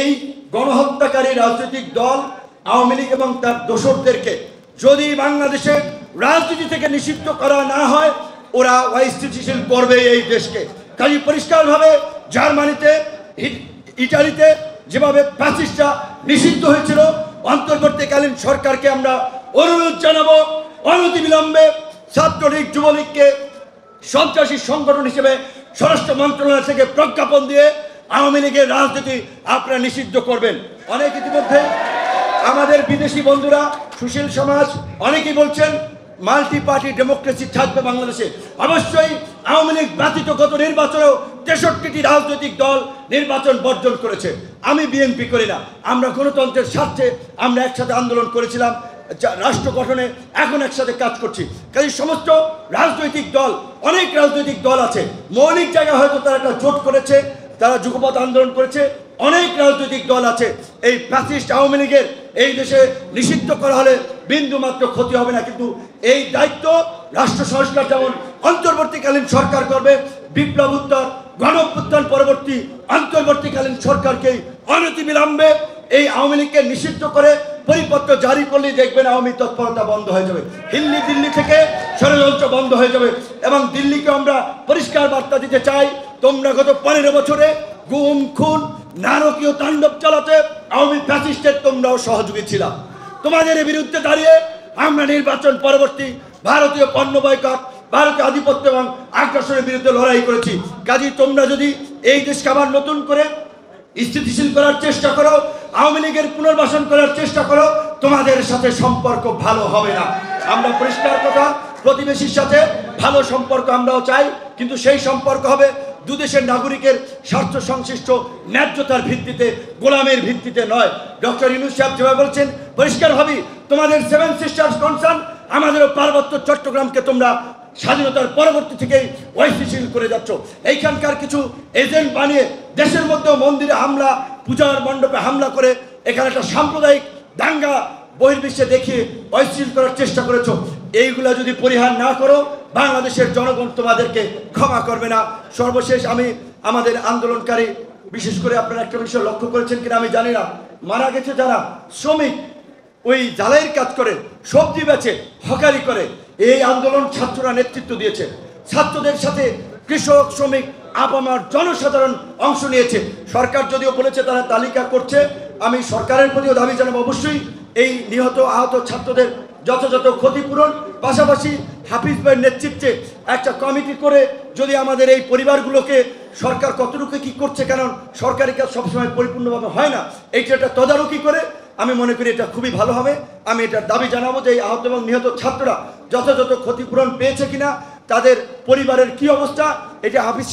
এই গণহত্যাকারী রাজনৈতিক দল আওয়ামী লীগ এবং তার দোসরদেরকে যদি বাংলাদেশে রাজনীতি থেকে নিষিদ্ধ করা না হয়, ওরা অস্থিতিশীল করবে এই দেশকে। কাজে পরিষ্কারভাবে জার্মানিতে, ইটালিতে যেভাবে ফ্যাসিস্টরা নিষিদ্ধ হয়েছিল, অন্তর্বর্তীকালীন সরকারকে আমরা অনুরোধ জানাবো অনতিবিলম্বে ছাত্রলীগ যুবলীগকে সন্ত্রাসী সংগঠন হিসেবে স্বরাষ্ট্র মন্ত্রণালয় থেকে প্রজ্ঞাপন দিয়ে আওয়ামী লীগের রাজনীতি আপনারা নিষিদ্ধ করবেন। অনেক ইতিমধ্যে আমাদের বিদেশি বন্ধুরা, সুশীল সমাজ অনেকেই বলছেন মাল্টি পার্টি ডেমোক্রেসি থাকবে বাংলাদেশে। অবশ্যই আওয়ামী লীগ ব্যতীত গত নির্বাচনেও 63টি রাজনৈতিক দল নির্বাচন বর্জন করেছে। আমি বিএনপি করি না, আমরা গণতন্ত্রের স্বার্থে আমরা একসাথে আন্দোলন করেছিলাম, রাষ্ট্র গঠনে এখন একসাথে কাজ করছি। কাজে সমস্ত রাজনৈতিক দল, অনেক রাজনৈতিক দল আছে, মৌলিক জায়গায় হয়তো তারা একটা জোট করেছে, তারা যুগপৎ আন্দোলন করেছে। অনেক রাজনৈতিক দল আছে, এই ফ্যাসিস্ট আওয়ামী লীগের এই দেশে নিষিদ্ধ করা হলে বিন্দু মাত্র ক্ষতি হবে না। কিন্তু এই দায়িত্ব রাষ্ট্র সংস্কার যেমন অন্তর্বর্তীকালীন সরকার করবে, বিপ্লব উত্তর গণঅভ্যুত্থান পরবর্তী অন্তর্বর্তীকালীন সরকারকেই অনতিবিলম্বে এই আওয়ামী লীগকে নিষিদ্ধ করে পরিপত্র জারি করলেই দেখবেন আওয়ামী তৎপরতা বন্ধ হয়ে যাবে, দিল্লি থেকে ষড়যন্ত্র বন্ধ হয়ে যাবে। এবং দিল্লিকে আমরা পরিষ্কার বার্তা দিতে চাই, তোমরা গত 15 বছরে গুম খুন নারকীয় তাণ্ডব চালাতে আওয়ামী ফ্যাসিস্টের তোমরাও সহযোগী ছিলা। তোমাদের বিরুদ্ধে দাঁড়িয়ে আমরা নির্বাচন পরবর্তী ভারতীয় পণ্য বয়কট, ভারতীয় আধিপত্য এবং আগ্রাসনের বিরুদ্ধে লড়াই করেছি। কাজেই তোমরা যদি এই দেশকে আবার নতুন করে স্থিতিশীল করার চেষ্টা করো, আওয়ামী লীগের পুনর্বাসন করার চেষ্টা করো, তোমাদের সাথে সম্পর্ক ভালো হবে না। আমরা পরিষ্কার কথা, প্রতিবেশীর সাথে ভালো সম্পর্ক আমরাও চাই, কিন্তু সেই সম্পর্ক হবে দুদেশের নাগরিকের স্বার্থ সংশ্লিষ্ট ন্যায্যতার ভিত্তিতে, গোলামের ভিত্তিতে নয়। ডক্টর ইউনূস সাহেব যেভাবে বলছেন পরিষ্কারভাবে, তোমাদের 7 সিস্টার্স কনসার্ন, আমাদেরও পার্বত্য চট্টগ্রামকে তোমরা স্বাধীনতার পরবর্তী থেকেই অস্থিতিশীল করে যাচ্ছ। এইখানকার কিছু এজেন্ট বানিয়ে দেশের মধ্যেও মন্দিরে হামলা, পূজার মণ্ডপে হামলা করে এখানে একটা সাম্প্রদায়িক দাঙ্গা বহির্বিশ্বে দেখিয়ে অস্থিতিশীল করার চেষ্টা করেছ। এইগুলা যদি পরিহার না করো, বাংলাদেশের জনগণ তোমাদেরকে ক্ষমা করবে না। সর্বশেষ আমি আমাদের আন্দোলনকারী, বিশেষ করে আপনারা একটা বিষয় লক্ষ্য করেছেন কিনা আমি জানি না, মারা গেছে যারা শ্রমিক, ওই জ্বালাইয়ের কাজ করে, সবজি বেচে, হকারি করে, এই আন্দোলন ছাত্ররা নেতৃত্ব দিয়েছে। ছাত্রদের সাথে কৃষক, শ্রমিক, আপামার জনসাধারণ অংশ নিয়েছে। সরকার যদিও বলেছে তারা তালিকা করছে, আমি সরকারের প্রতিও দাবি জানাবো অবশ্যই এই নিহত আহত ছাত্রদের যথাযথ ক্ষতিপূরণ, পাশাপাশি হাফিজ ভাইয়ের নেতৃত্বে একটা কমিটি করে যদি আমাদের এই পরিবারগুলোকে সরকার কতটুকু কি করছে, কারণ সরকারি কাজ সবসময় পরিপূর্ণভাবে হয় না, এইটা একটা তদারকি করে আমি মনে করি এটা খুবই ভালো হবে। আমি এটার দাবি জানাবো যে এই আহত এবং নিহত ছাত্ররা যথাযথ ক্ষতিপূরণ পেয়েছে কিনা, তাদের পরিবারের কি অবস্থা, এটা হাফিজ